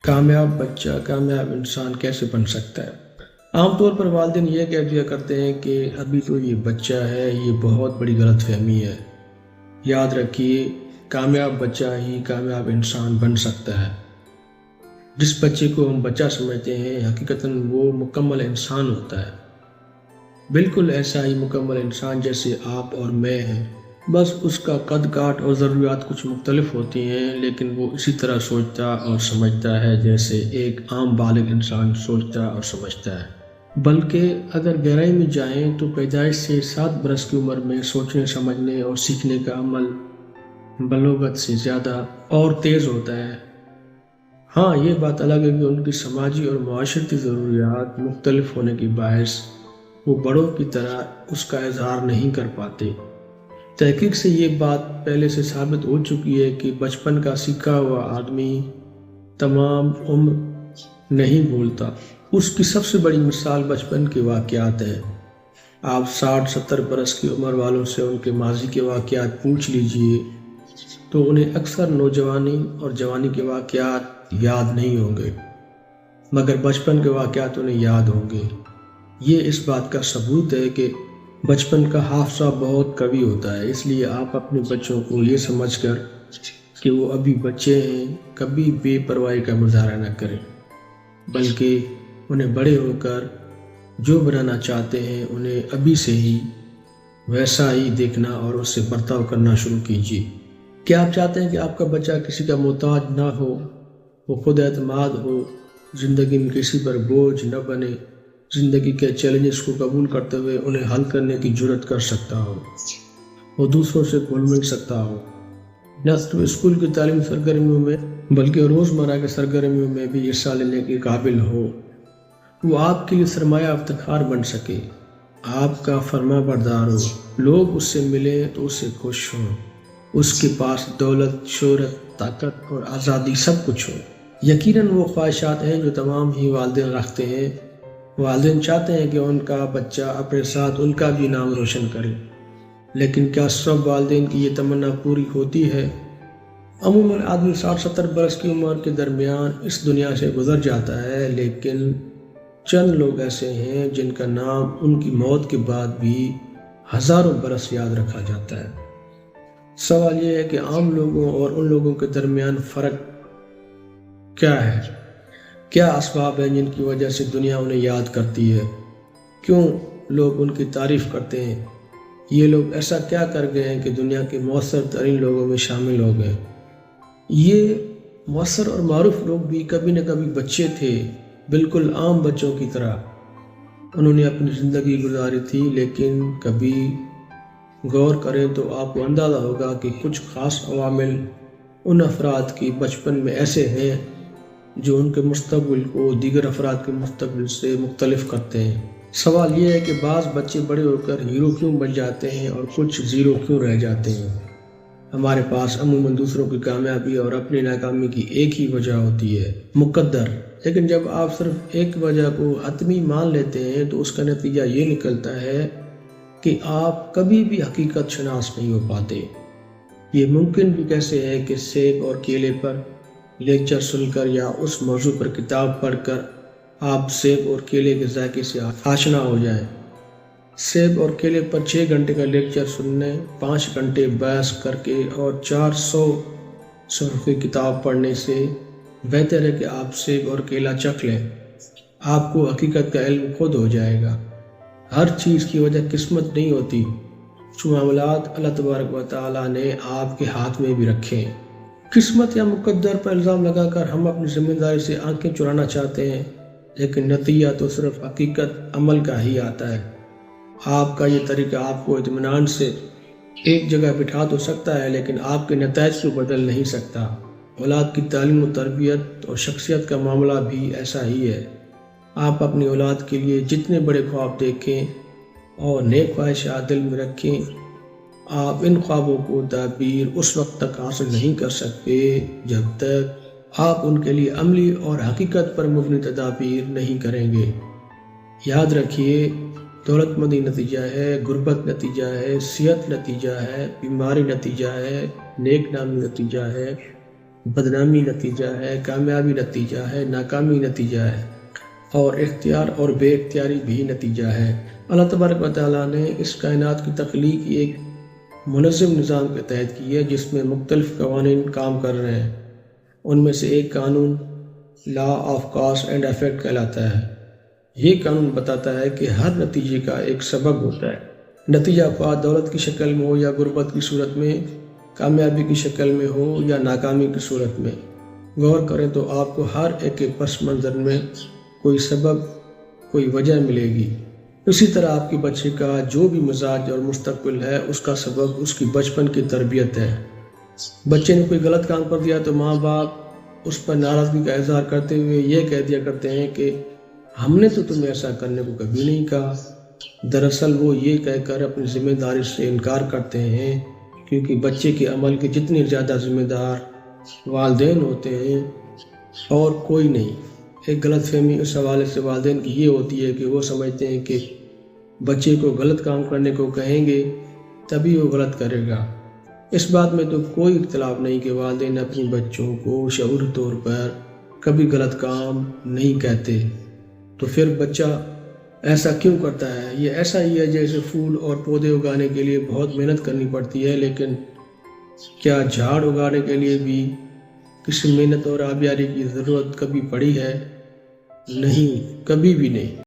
कामयाब बच्चा कामयाब इंसान कैसे बन सकता है। आमतौर पर वालिदैन ये कह दिया करते हैं कि अभी तो ये बच्चा है, ये बहुत बड़ी गलतफहमी है। याद रखिए, कामयाब बच्चा ही कामयाब इंसान बन सकता है। जिस बच्चे को हम बच्चा समझते हैं, हकीकतन वो मुकम्मल इंसान होता है। बिल्कुल ऐसा ही मुकम्मल इंसान जैसे आप और मैं हैं। बस उसका कद काट और ज़रूरियात कुछ मुख्तलिफ होती हैं, लेकिन वो इसी तरह सोचता और समझता है जैसे एक आम बालिग इंसान सोचता और समझता है। बल्कि अगर गहराई में जाएं तो पैदाइश से 7 बरस की उम्र में सोचने, समझने और सीखने का अमल बलोगत से ज़्यादा और तेज़ होता है। हाँ, ये बात अलग है कि उनकी समाजी और माशरती ज़रूरियात मुख्तलिफ होने की बायस वो बड़ों की तरह उसका इजहार नहीं कर पाते। तहकीक से ये बात पहले से साबित हो चुकी है कि बचपन का सीखा हुआ आदमी तमाम उम्र नहीं भूलता। उसकी सबसे बड़ी मिसाल बचपन के वाक़यात हैं। आप 60-70 बरस की उम्र वालों से उनके माजी के वाक़यात पूछ लीजिए तो उन्हें अक्सर नौजवानी और जवानी के वाक़यात याद नहीं होंगे, मगर बचपन के वाक़यात उन्हें याद होंगे। ये इस बात का सबूत है कि बचपन का हाफ़ज़ा बहुत कवी होता है। इसलिए आप अपने बच्चों को ये समझकर कि वो अभी बच्चे हैं कभी बेपरवाही का मुजाहरा न करें, बल्कि उन्हें बड़े होकर जो बनाना चाहते हैं उन्हें अभी से ही वैसा ही देखना और उससे बर्ताव करना शुरू कीजिए। क्या आप चाहते हैं कि आपका बच्चा किसी का मोहताज ना हो, वो खुद एतमाद हो, ज़िंदगी में किसी पर बोझ न बने, ज़िंदगी के चैलेंजेस को कबूल करते हुए उन्हें हल करने की जुर्रत कर सकता हो, वो दूसरों से घुल मिल सकता हो, न सिर्फ स्कूल की तालीमी सरगर्मियों में बल्कि रोज़मर्रा के सरगर्मियों में भी हिस्सा लेने के काबिल हो, वो आपके लिए सरमाया इफ्तिखार बन सके, आपका फर्मा बरदार हो, लोग उससे मिलें तो उससे खुश हों, उसके पास दौलत, शोहरत, ताकत और आज़ादी सब कुछ हो। यकीनन वो ख्वाहिशात हैं जो तमाम ही वालिदैन रखते हैं। वालिदैन चाहते हैं कि उनका बच्चा अपने साथ उनका भी नाम रोशन करे, लेकिन क्या सब वालिदैन की ये तमन्ना पूरी होती है? अमूमन आदमी 60-70 बरस की उम्र के दरमियान इस दुनिया से गुजर जाता है, लेकिन चंद लोग ऐसे हैं जिनका नाम उनकी मौत के बाद भी हज़ारों बरस याद रखा जाता है। सवाल यह है कि आम लोगों और उन लोगों के दरमियान फ़र्क क्या है? क्या असबाब हैं जिनकी वजह से दुनिया उन्हें याद करती है? क्यों लोग उनकी तारीफ़ करते हैं? ये लोग ऐसा क्या कर गए हैं कि दुनिया के मौसर तरीन लोगों में शामिल हो गए? ये मौसर और मारूफ लोग भी कभी न कभी बच्चे थे, बिल्कुल आम बच्चों की तरह। उन्होंने अपनी ज़िंदगी गुजारी थी, लेकिन कभी गौर करें तो आपको अंदाज़ा होगा कि कुछ ख़ास अवामिल उन अफराद की बचपन में ऐसे हैं जो उनके मुस्तक़बिल को दीगर अफराद के मुस्तक़बिल से मुख्तलिफ करते हैं। सवाल ये है कि बाज़ बच्चे बड़े होकर हीरो क्यों बन जाते हैं और कुछ ज़ीरो क्यों रह जाते हैं। हमारे पास अमूमन दूसरों की कामयाबी और अपनी नाकामी की एक ही वजह होती है, मुक़द्दर। लेकिन जब आप सिर्फ एक वजह को हतमी मान लेते हैं तो उसका नतीजा ये निकलता है कि आप कभी भी हकीकत शनास नहीं हो पाते। ये मुमकिन भी कैसे है कि सेब और केले पर लेक्चर सुनकर या उस मौजू पर किताब पढ़कर आप सेब और केले के जायके से आशना हो जाएं। सेब और केले पर 6 घंटे का लेक्चर सुनने, 5 घंटे बहस करके और 400 सफ़े किताब पढ़ने से बेहतर है कि आप सेब और केला चख लें। आपको हकीकत का इल्म खुद हो जाएगा। हर चीज़ की वजह किस्मत नहीं होती। कुछ मामलात अल्लाह तबारक व तआला ने आपके हाथ में भी रखे हैं। किस्मत या मुक़द्दर पर इल्ज़ाम लगाकर हम अपनी ज़िम्मेदारी से आंखें चुराना चाहते हैं, लेकिन नतीजा तो सिर्फ हकीकत अमल का ही आता है। आपका ये तरीका आपको इत्मीनान से एक जगह बिठा तो सकता है, लेकिन आपके नताइज को बदल नहीं सकता। औलाद की तालीम और तरबियत और शख्सियत का मामला भी ऐसा ही है। आप अपनी औलाद के लिए जितने बड़े ख्वाब देखें और नेक ख्वाहिशात दिल में रखें, आप इन ख्वाबों को ताबीर उस वक्त तक हासिल नहीं कर सकते जब तक आप उनके लिए अमली और हकीकत पर मुबनी तदाबीर नहीं करेंगे। याद रखिए, दौलतमंदी नतीजा है, गुर्बत नतीजा है, सेहत नतीजा है, बीमारी नतीजा है, नेक नामी नतीजा है, بدنامی نتیجہ ہے، کامیابی نتیجہ ہے، ناکامی نتیجہ ہے، اور اختیار اور بے اختیاری بھی نتیجہ ہے۔ اللہ تبارک و تعالیٰ نے اس کائنات کی تخلیق ایک منظم نظام کے تحت کی ہے، جس میں مختلف قوانین کام کر رہے ہیں۔ ان میں سے ایک قانون law of cause and effect کہلاتا ہے۔ یہ قانون بتاتا ہے کہ ہر نتیجے کا ایک سبب ہوتا ہے۔ نتیجہ خواہ دولت کی شکل میں ہو یا غربت کی صورت میں، کامیابی کی شکل میں ہو یا ناکامی کی صورت میں۔ غور کریں تو آپ کو ہر ایک کے پس منظر میں کوئی سبب، کوئی وجہ ملے گی۔ اسی طرح آپ کے بچے کا جو بھی مزاج اور مستقبل ہے، اس کا سبب اس کی بچپن کی تربیت ہے۔ بچے نے کوئی غلط کام کر دیا تو ماں باپ اس پر ناراضگی کا اظہار کرتے ہوئے یہ کہہ دیا کرتے ہیں کہ ہم نے تو تمہیں ایسا کرنے کو کبھی نہیں کہا۔ دراصل وہ یہ کہہ کر اپنی ذمہ داری سے انکار کرتے ہیں، کیونکہ بچے کے عمل کے جتنے زیادہ ذمہ دار والدین ہوتے ہیں اور کوئی نہیں۔ ایک غلط فہمی اس حوالے سے والدین کی یہ ہوتی ہے کہ وہ سمجھتے ہیں کہ بچے کو غلط کام کرنے کو کہیں گے تبھی وہ غلط کرے گا۔ اس بات میں تو کوئی اختلاف نہیں کہ والدین اپنی بچوں کو شعوری طور پر کبھی غلط کام نہیں کہتے، تو پھر بچہ ایسا کیوں کرتا ہے؟ یہ ایسا ہی ہے جیسے پھول اور پودے اگانے کے لیے بہت محنت کرنی پڑتی ہے، لیکن کیا جھاڑ اگانے کے لیے بھی کسی محنت اور آبیاری کی ضرورت کبھی پڑی ہے؟ نہیں، کبھی بھی نہیں۔